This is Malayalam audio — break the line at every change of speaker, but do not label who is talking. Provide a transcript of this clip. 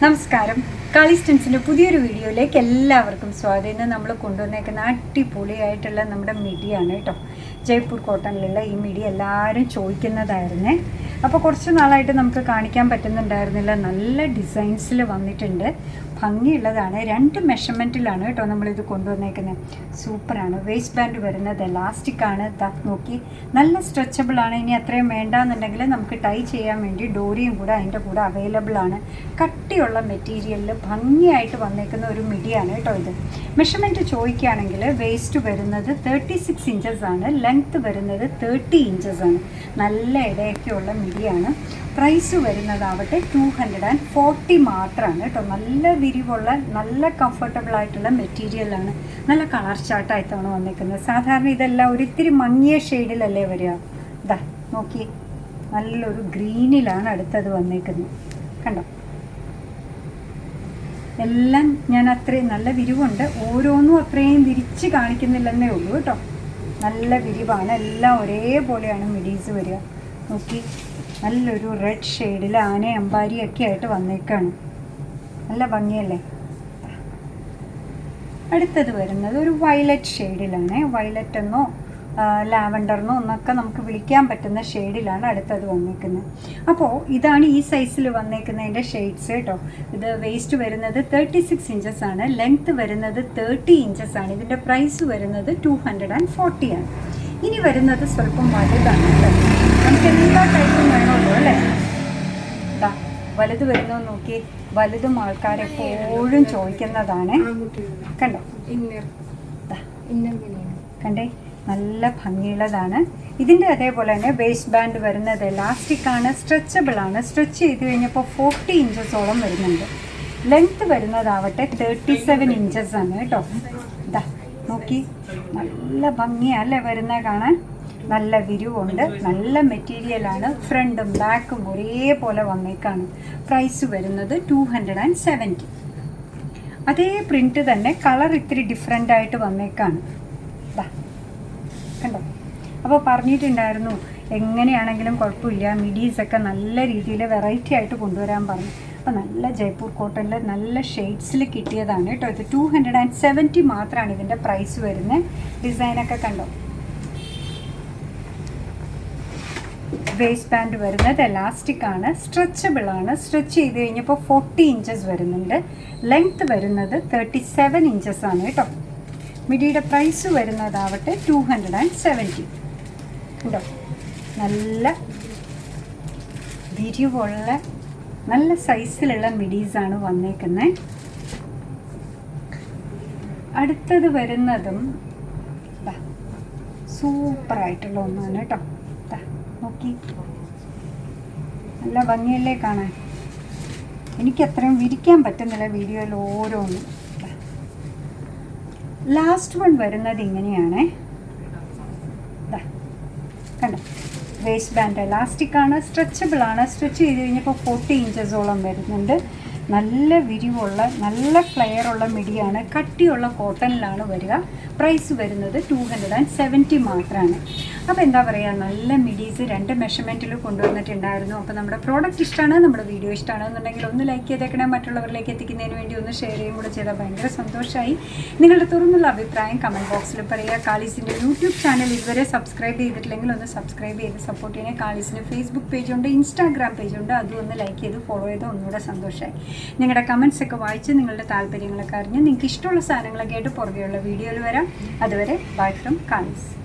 നമസ്കാരം. കാളിസ്റ്റൻസിൻ്റെ പുതിയൊരു വീഡിയോയിലേക്ക് എല്ലാവർക്കും സ്വാഗതം. ഇന്ന് നമ്മൾ കൊണ്ടുവന്നേക്കുന്ന അടിപൊളിയായിട്ടുള്ള നമ്മുടെ മിഡിയാണ് കേട്ടോ. ജയ്പൂർ കോട്ടണിലുള്ള ഈ മിഡി എല്ലാവരും ചോദിക്കുന്നതായിരുന്നേ. അപ്പോൾ കുറച്ച് നാളായിട്ട് നമുക്ക് കാണിക്കാൻ പറ്റുന്നുണ്ടായിരുന്നില്ല. നല്ല ഡിസൈൻസിൽ വന്നിട്ടുണ്ട്, ഭംഗിയുള്ളതാണ്. 2 മെഷർമെൻറ്റിലാണ് കേട്ടോ നമ്മളിത് കൊണ്ടുവന്നേക്കുന്നത്. സൂപ്പറാണ്. വേസ്റ്റ് ബാൻഡ് വരുന്നത് എലാസ്റ്റിക്കാണ്. നോക്കി, നല്ല സ്ട്രെച്ചബിളാണ്. ഇനി അത്രയും വേണ്ടാന്നുണ്ടെങ്കിൽ നമുക്ക് ടൈ ചെയ്യാൻ വേണ്ടി ഡോറിയും കൂടെ അതിൻ്റെ കൂടെ അവൈലബിൾ ആണ്. കട്ടിയുള്ള മെറ്റീരിയലിൽ ഭംഗിയായിട്ട് വന്നേക്കുന്ന ഒരു മിഡിയാണ് കേട്ടോ ഇത്. മെഷർമെൻറ്റ് ചോദിക്കുകയാണെങ്കിൽ വേസ്റ്റ് വരുന്നത് 36 ഇഞ്ചസ് ആണ്, ലെങ്ത്ത് വരുന്നത് 30 ഇഞ്ചസ് ആണ്. നല്ല ഇടയൊക്കെയുള്ള മിഡിയാണ്. പ്രൈസ് വരുന്നതാവട്ടെ 240 മാത്രമാണ് കേട്ടോ. നല്ല വിരിവുള്ള നല്ല കംഫർട്ടബിൾ ആയിട്ടുള്ള മെറ്റീരിയലാണ്. നല്ല കളർ ചാർട്ടായിട്ടാണ് വന്നേക്കുന്നത്. സാധാരണ ഇതെല്ലാം ഒരിത്തിരി മങ്ങിയ ഷെയ്ഡിലല്ലേ വരിക. ഇതാ നോക്കി, നല്ലൊരു ഗ്രീനിലാണ് അടുത്തത് വന്നേക്കുന്നത്. കണ്ടോ, എല്ലാം ഞാൻ അത്രയും നല്ല വിരിവുണ്ട്. ഓരോന്നും അത്രയും വിരിച്ച് കാണിക്കുന്നില്ലെന്നേ ഉള്ളൂ കേട്ടോ. നല്ല വിരിവാണ്. എല്ലാം ഒരേപോലെയാണ് മിഡീസ് വരിക. നോക്കി, നല്ലൊരു റെഡ് ഷെയ്ഡിൽ ആന അമ്പാരിയൊക്കെ ആയിട്ട് വന്നേക്കാണ്. നല്ല ഭംഗിയല്ലേ. അടുത്തത് വരുന്നത് ഒരു വയലറ്റ് ഷെയ്ഡിലാണ്. വയലറ്റ് എന്നോ ലാവൻഡറിനോ എന്നൊക്കെ നമുക്ക് വിളിക്കാൻ പറ്റുന്ന ഷെയ്ഡിലാണ് അടുത്തത് വന്നേക്കുന്നത്. അപ്പോൾ ഇതാണ് ഈ സൈസിൽ വന്നേക്കുന്നതിൻ്റെ ഷെയ്ഡ്സ് കേട്ടോ. ഇത് വേസ്റ്റ് വരുന്നത് 36 ഇഞ്ചസ് ആണ്, ലെങ്ത്ത് വരുന്നത് 30 ഇഞ്ചസ് ആണ്. ഇതിൻ്റെ പ്രൈസ് വരുന്നത് 240 ആണ്. ഇനി വരുന്നത് സ്വല്പം വലുതാണ് കേട്ടോ. നമുക്ക് എല്ലാ ടൈപ്പും വേണമല്ലോ അല്ലേ. ഇതാ വലുത് വരുന്നത് നോക്കി. വലുതും ആൾക്കാരെപ്പോഴും ചോദിക്കുന്നതാണ്. കണ്ടോ, കണ്ടേ, നല്ല ഭംഗിയുള്ളതാണ്. ഇതിൻ്റെ അതേപോലെ തന്നെ വേസ്റ്റ് ബാൻഡ് വരുന്നത് എലാസ്റ്റിക് ആണ്, സ്ട്രെച്ചബിൾ ആണ്. സ്ട്രെച്ച് ചെയ്ത് കഴിഞ്ഞപ്പോൾ 40 ഇഞ്ചസോളം വരുന്നുണ്ട്. ലെങ്ത്ത് വരുന്നതാവട്ടെ 37 ഇഞ്ചസ് ആണ് കേട്ടോ. ഇതാ നോക്കി, നല്ല ഭംഗിയല്ലേ വരുന്നത് കാണാൻ. നല്ല വിരിവുണ്ട്, നല്ല മെറ്റീരിയലാണ്. ഫ്രണ്ടും ബാക്കും ഒരേപോലെ വന്നേക്കാണ്. പ്രൈസ് വരുന്നത് 270. അതേ പ്രിൻറ്റ് തന്നെ കളർ ഇത്തിരി ഡിഫറെൻ്റ് ആയിട്ട് വന്നേക്കാണ്. ഇതാ കണ്ടോ. അപ്പോൾ പറഞ്ഞിട്ടുണ്ടായിരുന്നു എങ്ങനെയാണെങ്കിലും കുഴപ്പമില്ല, മിഡീസൊക്കെ നല്ല രീതിയിൽ വെറൈറ്റി ആയിട്ട് കൊണ്ടുവരാൻ പറഞ്ഞു. അപ്പോൾ നല്ല ജയ്പൂർ കോട്ടണിൽ നല്ല ഷെയ്ഡ്സിൽ കിട്ടിയതാണ് കേട്ടോ. ഇത് 270 മാത്രമാണ് ഇതിൻ്റെ പ്രൈസ് വരുന്നത്. ഡിസൈനൊക്കെ കണ്ടോ. വേസ്റ്റ് ബാൻഡ് വരുന്നത് എലാസ്റ്റിക് ആണ്, സ്ട്രെച്ചബിൾ ആണ്. സ്ട്രെച്ച് ചെയ്ത് കഴിഞ്ഞപ്പോൾ 40 ഇഞ്ചസ് വരുന്നുണ്ട്. ലെങ്ത്ത് വരുന്നത് 37 ഇഞ്ചസ് ആണ് കേട്ടോ. മിഡിയുടെ പ്രൈസ് വരുന്നതാവട്ടെ 270. ഉണ്ടോ, നല്ല വിരിവുള്ള നല്ല സൈസിലുള്ള മിഡീസാണ് വന്നേക്കുന്നത്. അടുത്തത് വരുന്നതും സൂപ്പറായിട്ടുള്ള ഒന്നാണ് കേട്ടോ. നോക്കി, നല്ല ഭംഗിയല്ലേ കാണാൻ. എനിക്കത്രയും വിരിക്കാൻ പറ്റുന്നില്ല വീഡിയോയിൽ ഓരോന്നും. ലാസ്റ്റ് വൺ വരുന്നത് ഇങ്ങനെയാണ്. കണ്ടോ, വേസ്റ്റ് ബാൻഡ് എലാസ്റ്റിക് ആണ്, സ്ട്രെച്ചബിൾ ആണ്. സ്ട്രെച്ച് ചെയ്ത് കഴിഞ്ഞപ്പോൾ 40 ഇഞ്ചസോളം വരുന്നുണ്ട്. നല്ല വിരിവുള്ള നല്ല ഫ്ലെയർ ഉള്ള മിഡിയാണ്. കട്ടിയുള്ള കോട്ടണിലാണ് വരിക. പ്രൈസ് വരുന്നത് 270 മാത്രമാണ്. അപ്പോൾ എന്താ പറയുക, നല്ല മിഡീസ് 2 മെഷർമെൻറ്റിൽ കൊണ്ടുവന്നിട്ടുണ്ടായിരുന്നു. അപ്പോൾ നമ്മുടെ പ്രോഡക്റ്റ് ഇഷ്ടമാണ്, നമ്മുടെ വീഡിയോ ഇഷ്ടമാണെന്നുണ്ടെങ്കിൽ ഒന്ന് ലൈക്ക് ചെയ്തേക്കണേ. മറ്റുള്ളവരിലേക്ക് എത്തിക്കുന്നതിന് വേണ്ടി ഒന്ന് ഷെയർ ചെയ്യും കൂടെ ചെയ്താൽ ഭയങ്കര സന്തോഷമായി. നിങ്ങളുടെ തുറന്നുള്ള അഭിപ്രായം കമൻറ്റ് ബോക്സിൽ പറയുക. കാളീസിൻ്റെ യൂട്യൂബ് ചാനൽ ഇതുവരെ സബ്സ്ക്രൈബ് ചെയ്തിട്ടില്ലെങ്കിൽ ഒന്ന് സബ്സ്ക്രൈബ് ചെയ്ത് സപ്പോർട്ട് ചെയ്യണേ. കാളീസിന് ഫേസ്ബുക്ക് പേജുണ്ട്, ഇൻസ്റ്റാഗ്രാം പേജുണ്ട്. അതും ഒന്ന് ലൈക്ക് ചെയ്ത് ഫോളോ ചെയ്ത് ഒന്നുകൂടെ സന്തോഷമായി. നിങ്ങളുടെ കമൻറ്റ്സൊക്കെ വായിച്ച് നിങ്ങളുടെ താല്പര്യങ്ങളൊക്കെ അറിഞ്ഞ് നിങ്ങൾക്ക് ഇഷ്ടമുള്ള സാധനങ്ങളൊക്കെ ആയിട്ട് പുറകെയുള്ള വീഡിയോയിൽ വരാം. അതുവരെ ബൈ ഫ്രം കാളീസ്.